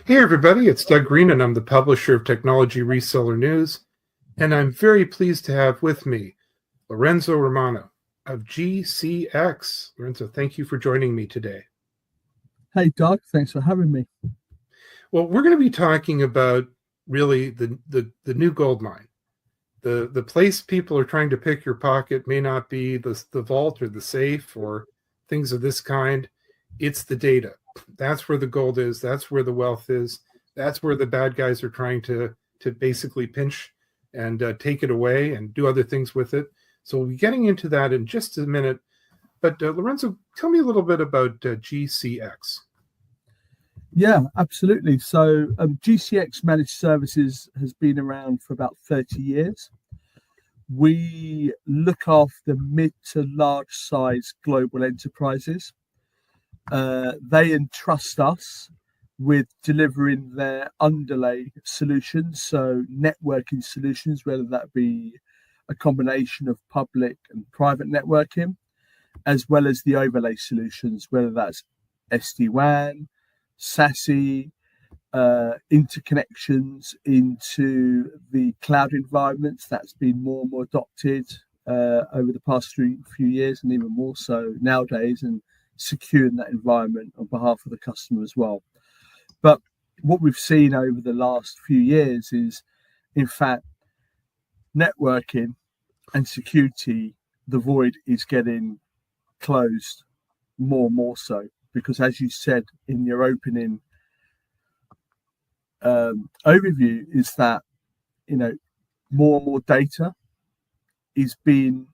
Hey everybody, it's Doug Green and I'm the publisher of Technology Reseller News, and I'm very pleased to have with me Lorenzo Romano of GCX. Lorenzo, thank you for joining me today. Hey Doug, thanks for having me. Well, we're going to be talking about really the new gold mine. The place people are trying to pick your pocket may not be the vault or the safe or things of this kind. It's the data. That's where the gold is. That's where the wealth is. That's where the bad guys are trying to basically pinch and take it away and do other things with it. So we'll be getting into that in just a minute. But Lorenzo, tell me a little bit about GCX. Yeah, absolutely. So GCX Managed Services has been around for about 30 years. We look after mid to large size global enterprises. They entrust us with delivering their underlay solutions, so networking solutions, whether that be a combination of public and private networking, as well as the overlay solutions, whether that's SD-WAN, SASE, interconnections into the cloud environments. That's been more and more adopted over the past few years, and even more so nowadays, and securing that environment on behalf of the customer as well. But what we've seen over the last few years is, in fact, networking and security, the void is getting closed more and more so, because as you said in your opening overview, is that more and more data is being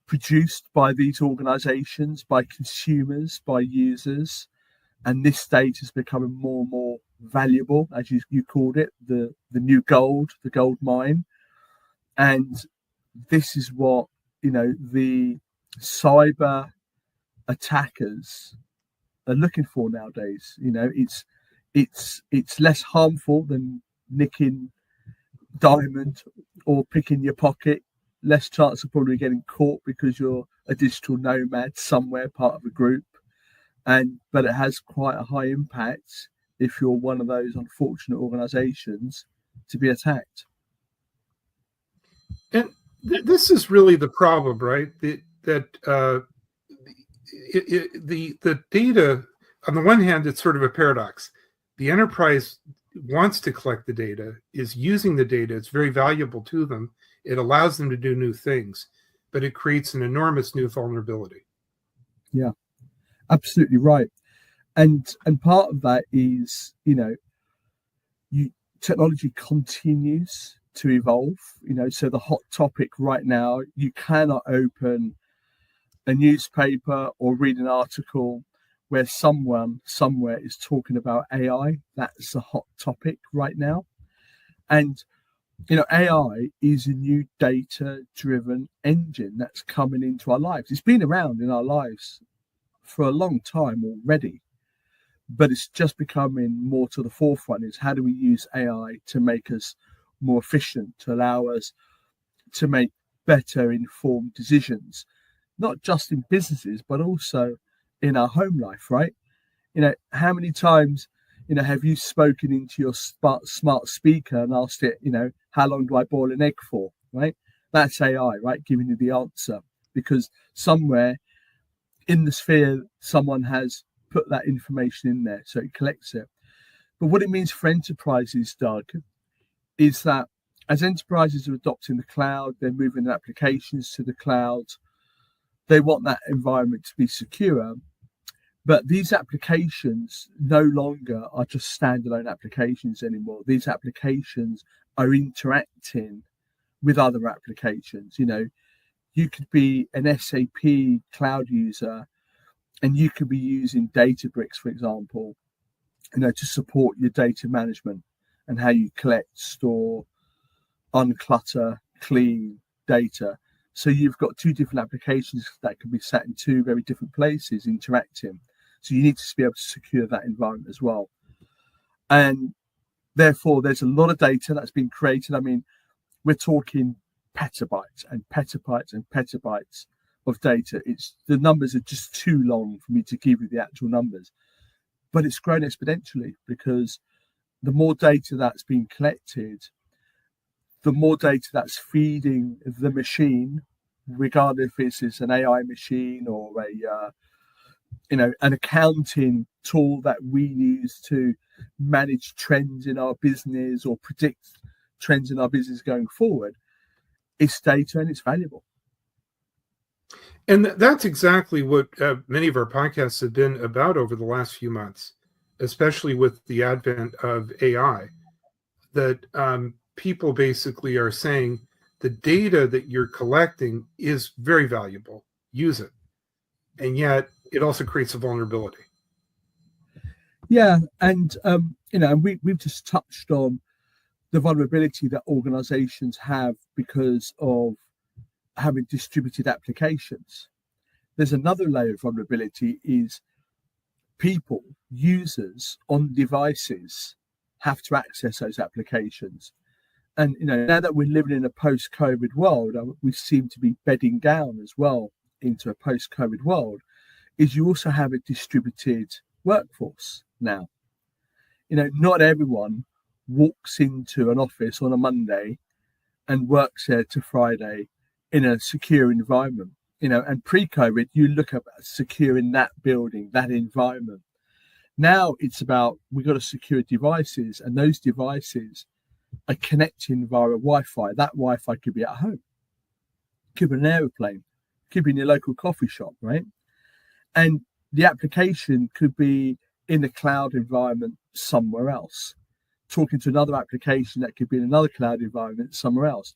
produced by these organizations, by consumers, by users, and this data is becoming more and more valuable, as you called it, the new gold, the gold mine. And this is what the cyber attackers are looking for nowadays. It's less harmful than nicking diamond or picking your pocket. Less chance of probably getting caught because you're a digital nomad somewhere, part of a group. But it has quite a high impact if you're one of those unfortunate organizations to be attacked. And this is really the problem, right? The data, on the one hand, it's sort of a paradox. The enterprise wants to collect the data, is using the data. It's very valuable to them. It allows them to do new things, but it creates an enormous new vulnerability. Yeah, absolutely right. And part of that is, technology continues to evolve. So the hot topic right now, you cannot open a newspaper or read an article where someone somewhere is talking about AI. That's a hot topic right now. And AI is a new data-driven engine that's coming into our lives. It's been around in our lives for a long time already, but it's just becoming more to the forefront. Is how do we use AI to make us more efficient, to allow us to make better informed decisions, not just in businesses, but also in our home life, right? How many times have you spoken into your smart speaker and asked it, how long do I boil an egg for, right? That's AI, right? Giving you the answer, because somewhere in the sphere, someone has put that information in there, so it collects it. But what it means for enterprises, Doug, is that as enterprises are adopting the cloud, they're moving their applications to the cloud. They want that environment to be secure. But these applications no longer are just standalone applications anymore. These applications are interacting with other applications. You could be an SAP cloud user and you could be using Databricks, for example, to support your data management and how you collect, store, unclutter, clean data. So you've got two different applications that can be sat in two very different places interacting. So you need to be able to secure that environment as well. And therefore, there's a lot of data that's been created. I mean, we're talking petabytes and petabytes and petabytes of data. The numbers are just too long for me to give you the actual numbers. But it's grown exponentially because the more data that's being collected, the more data that's feeding the machine, regardless if it's an AI machine or an accounting tool that we use to manage trends in our business or predict trends in our business going forward. It's data and it's valuable. And that's exactly what many of our podcasts have been about over the last few months, especially with the advent of AI, that people basically are saying the data that you're collecting is very valuable. Use it. And yet it also creates a vulnerability. Yeah. And, we've just touched on the vulnerability that organizations have because of having distributed applications. There's another layer of vulnerability is people, users on devices have to access those applications. And, now that we're living in a post-COVID world, we seem to be bedding down as well into a post-COVID world, is you also have a distributed workforce now. Not everyone walks into an office on a Monday and works there to Friday in a secure environment. And pre-COVID, you look at securing that building, that environment. Now it's about, we've got to secure devices, and those devices are connecting via Wi-Fi. That Wi-Fi could be at home, could be an aeroplane, could be in your local coffee shop, right? And the application could be in a cloud environment somewhere else, talking to another application that could be in another cloud environment somewhere else.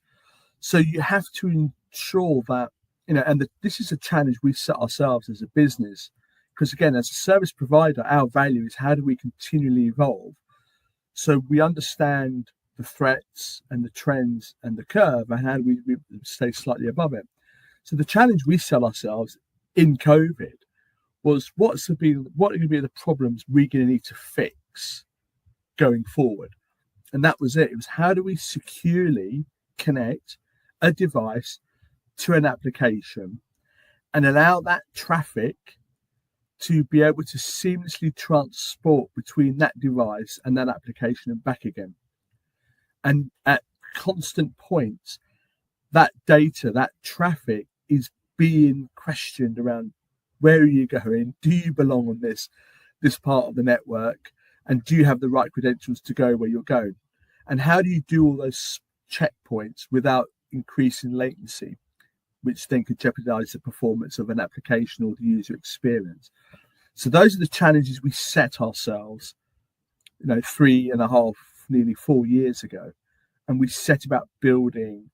So you have to ensure that, this is a challenge we set ourselves as a business, because again, as a service provider, our value is how do we continually evolve so we understand the threats and the trends and the curve, and how do we stay slightly above it. So the challenge we set ourselves in COVID was what are going to be the problems we're going to need to fix going forward. And that was it. It was how do we securely connect a device to an application and allow that traffic to be able to seamlessly transport between that device and that application and back again. And at constant points, that data, that traffic is being questioned around where are you going? Do you belong on this part of the network? And do you have the right credentials to go where you're going? And how do you do all those checkpoints without increasing latency, which then could jeopardize the performance of an application or the user experience? So those are the challenges we set ourselves, 3.5, nearly 4 years ago. And we set about building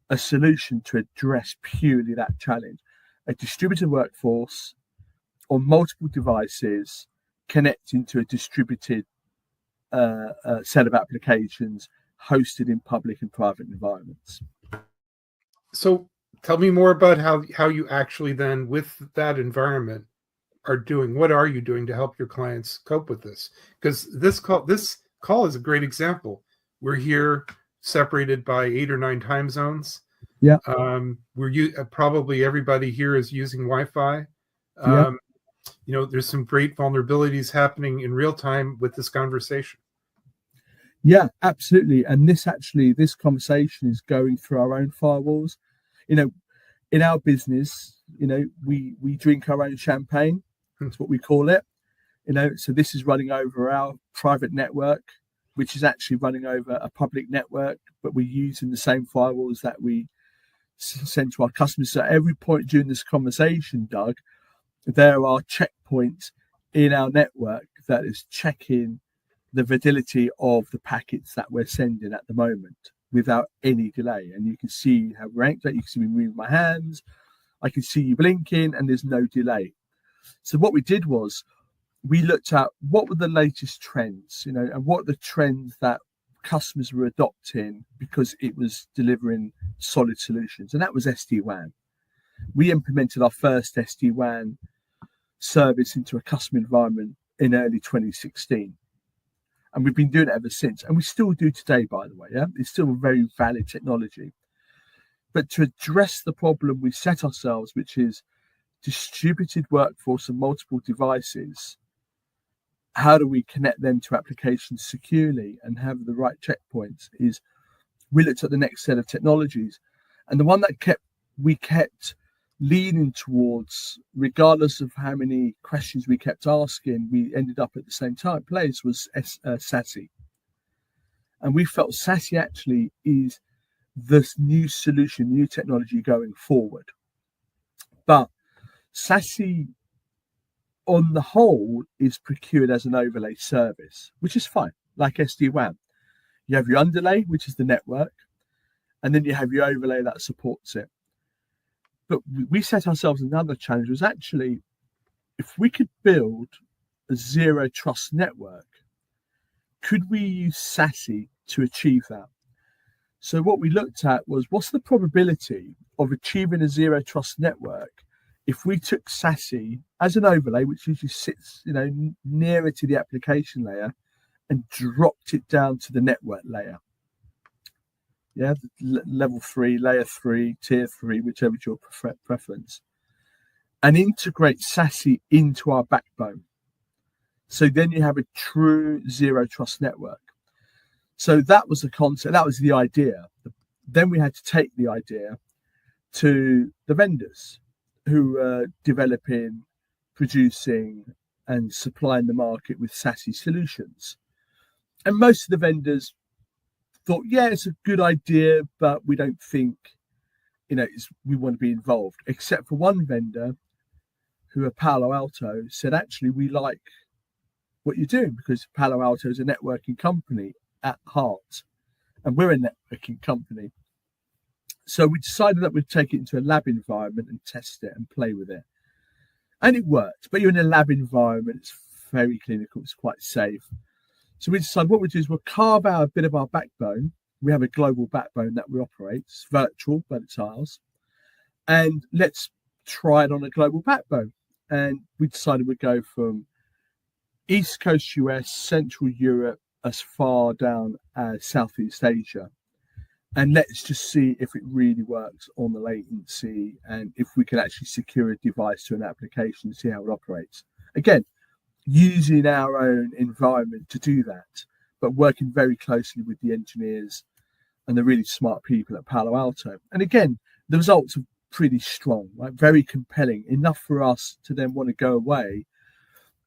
a solution to address purely that challenge. A distributed workforce on multiple devices connecting to a distributed set of applications hosted in public and private environments. So tell me more about how you actually then, with that environment, are doing. What are you doing to help your clients cope with this? Because this call is a great example. We're here separated by 8 or 9 time zones. Yeah. Probably everybody here is using Wi-Fi. There's some great vulnerabilities happening in real time with this conversation. Yeah, absolutely. And this conversation is going through our own firewalls. In our business, we drink our own champagne. That's what we call it. So this is running over our private network, which is actually running over a public network, but we're using the same firewalls that we send to our customers. So at every point during this conversation, Doug, there are checkpoints in our network that is checking the validity of the packets that we're sending at the moment without any delay. And you can see how ranked that. You can see me moving my hands. I can see you blinking, and there's no delay. So what we did was we looked at what were the latest trends, and what are the trends that customers were adopting because it was delivering solid solutions. And that was SD-WAN. We implemented our first SD-WAN service into a customer environment in early 2016. And we've been doing it ever since. And we still do today, by the way. Yeah, it's still a very valid technology. But to address the problem we set ourselves, which is distributed workforce and multiple devices, how do we connect them to applications securely and have the right checkpoints, is we looked at the next set of technologies. And the one that we kept leaning towards, regardless of how many questions we kept asking, we ended up at the same place, was SASE. And we felt SASE actually is this new solution, new technology going forward. But SASE on the whole is procured as an overlay service, which is fine, like SD-WAN. You have your underlay, which is the network, and then you have your overlay that supports it. But we set ourselves another challenge, was actually, if we could build a zero trust network, could we use SASE to achieve that? So what we looked at was, what's the probability of achieving a zero trust network if we took SASE as an overlay, which usually sits, nearer to the application layer, and dropped it down to the network layer? Yeah, level 3, layer 3, tier 3, whichever is your preference, and integrate SASE into our backbone. So then you have a true zero trust network. So that was the concept, that was the idea. Then we had to take the idea to the vendors who are developing, producing, and supplying the market with SASE solutions. And most of the vendors thought, yeah, it's a good idea, but we don't think, we want to be involved. Except for one vendor, who are Palo Alto, said, actually, we like what you're doing, because Palo Alto is a networking company at heart, and we're a networking company. So we decided that we'd take it into a lab environment and test it and play with it. And it worked, but you're in a lab environment, it's very clinical, it's quite safe. So we decided what we'll do is we'll carve out a bit of our backbone. We have a global backbone that we operate. It's virtual, but it's ours. And let's try it on a global backbone. And we decided we'd go from East Coast US, Central Europe, as far down as Southeast Asia. And let's just see if it really works on the latency, and if we can actually secure a device to an application and see how it operates. Again, using our own environment to do that, but working very closely with the engineers and the really smart people at Palo Alto. And again, the results are pretty strong, right? Very compelling, enough for us to then want to go away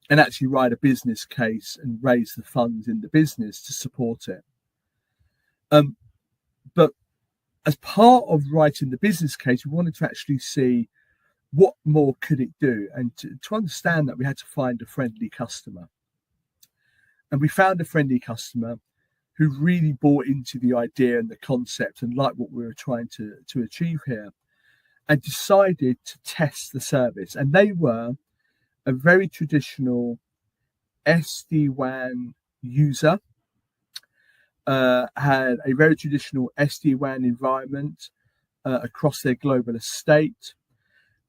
and actually write a business case and raise the funds in the business to support it. But as part of writing the business case, we wanted to actually see what more could it do, and to understand that, we had to find a friendly customer. And we found a friendly customer who really bought into the idea and the concept and liked what we were trying to achieve here, and decided to test the service. And they were a very traditional SD-WAN user, had a very traditional SD-WAN environment across their global estate.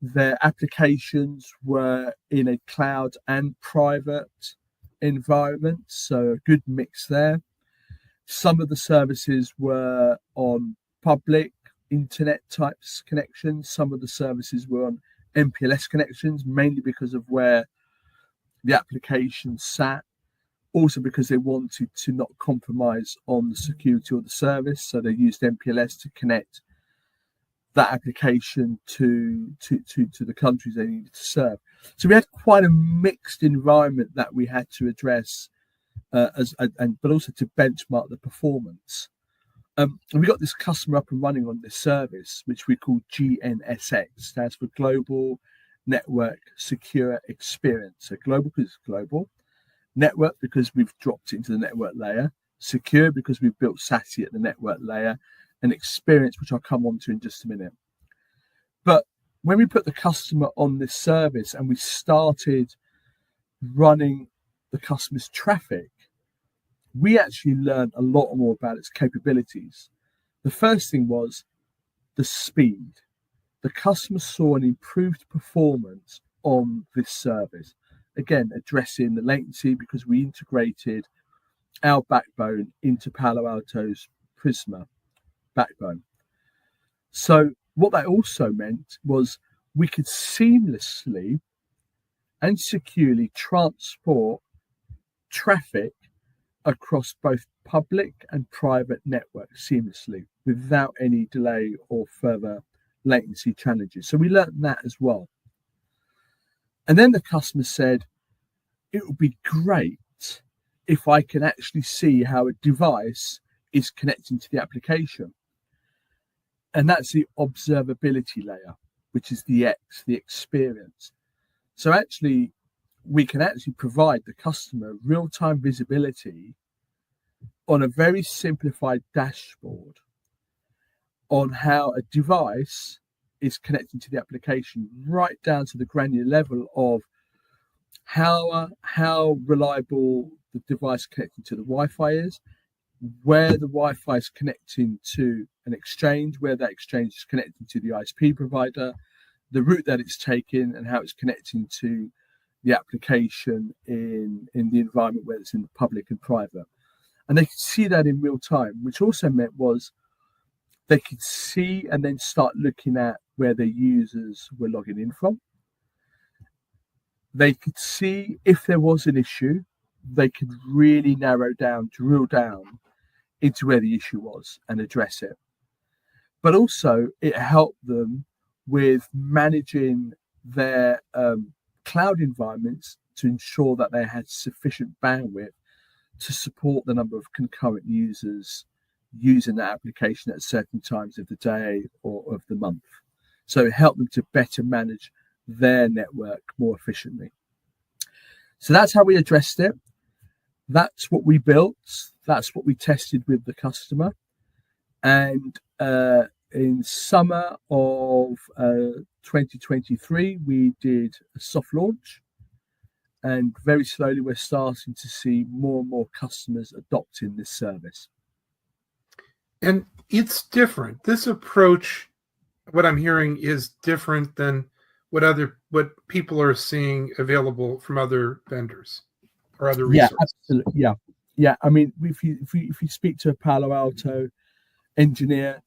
Their applications were in a cloud and private environment, so a good mix there. Some of the services were on public internet types connections. Some of the services were on MPLS connections, mainly because of where the application sat. Also because they wanted to not compromise on the security of the service, so they used MPLS to connect that application to the countries they needed to serve. So we had quite a mixed environment that we had to address, but also to benchmark the performance. And we got this customer up and running on this service, which we call GNSX, stands for Global Network Secure Experience. So global because it's global, network because we've dropped it into the network layer, secure because we've built SASE at the network layer, and experience, which I'll come on to in just a minute. But when we put the customer on this service and we started running the customer's traffic, we actually learned a lot more about its capabilities. The first thing was the speed. The customer saw an improved performance on this service. Again, addressing the latency because we integrated our backbone into Palo Alto's Prisma backbone. So what that also meant was we could seamlessly and securely transport traffic across both public and private networks seamlessly without any delay or further latency challenges. So we learned that as well. And then the customer said, it would be great if I can actually see how a device is connecting to the application. And that's the observability layer, which is the X, the experience. So actually, we can actually provide the customer real-time visibility on a very simplified dashboard on how a device is connecting to the application, right down to the granular level of how reliable the device connecting to the Wi-Fi is, where the Wi-Fi is connecting to an exchange, where that exchange is connecting to the ISP provider, the route that it's taking, and how it's connecting to the application in the environment, whether it's in the public and private. And they could see that in real time, which also meant was they could see and then start looking at where their users were logging in from. They could see if there was an issue, they could really narrow down, drill down into where the issue was and address it. But also it helped them with managing their cloud environments to ensure that they had sufficient bandwidth to support the number of concurrent users using that application at certain times of the day or of the month. So it helped them to better manage their network more efficiently. So that's how we addressed it. That's what we built. That's what we tested with the customer. And in summer of 2023, we did a soft launch. And very slowly, we're starting to see more and more customers adopting this service. And it's different. This approach, what I'm hearing, is different than what people are seeing available from other vendors or other resources. Yeah, absolutely. Yeah. I mean, if you speak to a Palo Alto engineer,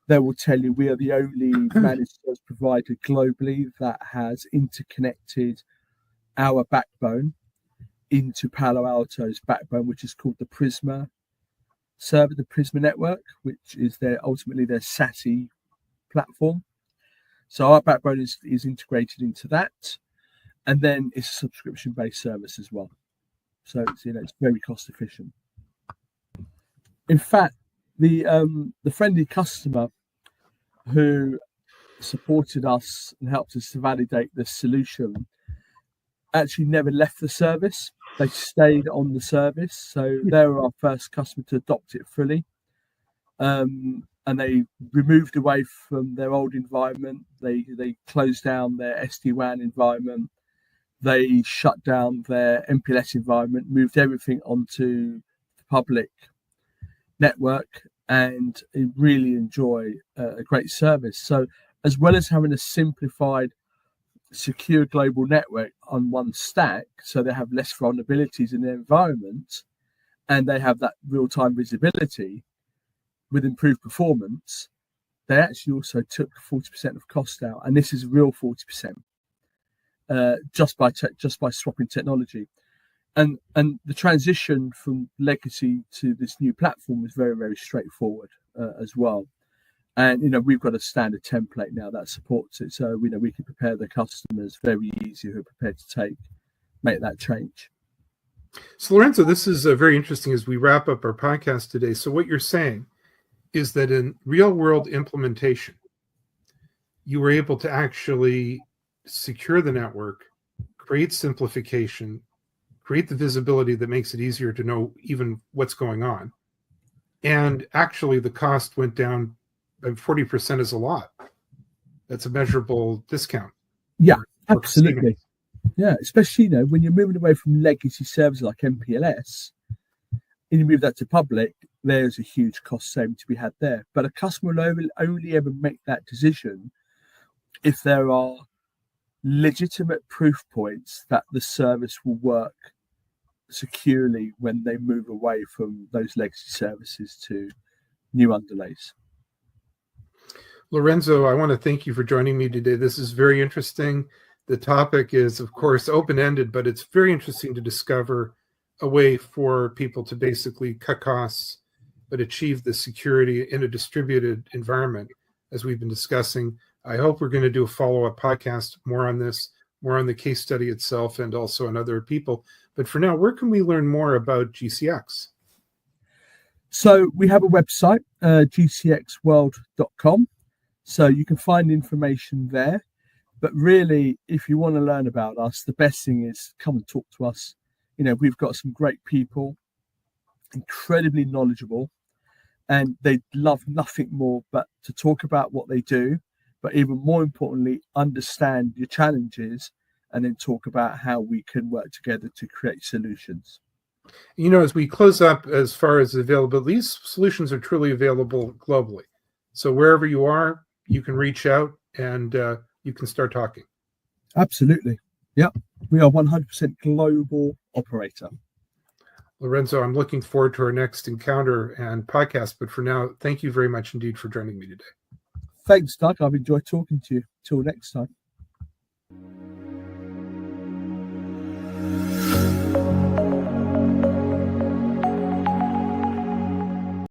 they will tell you we are the only managed service provider globally that has interconnected our backbone into Palo Alto's backbone, which is called the Prisma server, the Prisma network, which is ultimately their SASE platform. So our backbone is integrated into that, and then it's a subscription-based service as well. So it's very cost efficient. In fact, the friendly customer who supported us and helped us to validate the solution actually never left the service. They stayed on the service. So they were our first customer to adopt it fully. And they removed away from their old environment. They closed down their SD-WAN environment. They shut down their MPLS environment, moved everything onto the public network, and really enjoy a great service. So as well as having a simplified, secure global network on one stack, so they have less vulnerabilities in their environment, and they have that real-time visibility with improved performance, they actually also took 40% of cost out, and this is real 40%, just by swapping technology. And the transition from legacy to this new platform was very, very straightforward as well. And we've got a standard template now that supports it, so we can prepare the customers very easy who are prepared to make that change. So Lorenzo, this is very interesting as we wrap up our podcast today. So what you're saying is that in real world implementation, you were able to actually secure the network, create simplification, create the visibility that makes it easier to know even what's going on. And actually the cost went down. 40% is a lot. That's a measurable discount. Yeah, absolutely. Yeah, especially when you're moving away from legacy services like MPLS, and you move that to public, there's a huge cost saving to be had there. But a customer will only ever make that decision if there are legitimate proof points that the service will work securely when they move away from those legacy services to new underlays. Lorenzo, I want to thank you for joining me today. This is very interesting. The topic is, of course, open-ended, but it's very interesting to discover a way for people to basically cut costs, but achieve the security in a distributed environment, as we've been discussing. I hope we're going to do a follow-up podcast more on this, more on the case study itself, and also on other people. But for now, where can we learn more about GCX? So we have a website, gcxworld.com. So you can find information there. But really, if you want to learn about us, the best thing is come and talk to us. We've got some great people, incredibly knowledgeable, and they love nothing more but to talk about what they do, but even more importantly, understand your challenges and then talk about how we can work together to create solutions. As we close up, as far as availability, these solutions are truly available globally. So wherever you are, you can reach out and you can start talking. Absolutely. Yeah. We are 100% global operator. Lorenzo, I'm looking forward to our next encounter and podcast. But for now, thank you very much indeed for joining me today. Thanks, Doug. I've enjoyed talking to you. Till next time.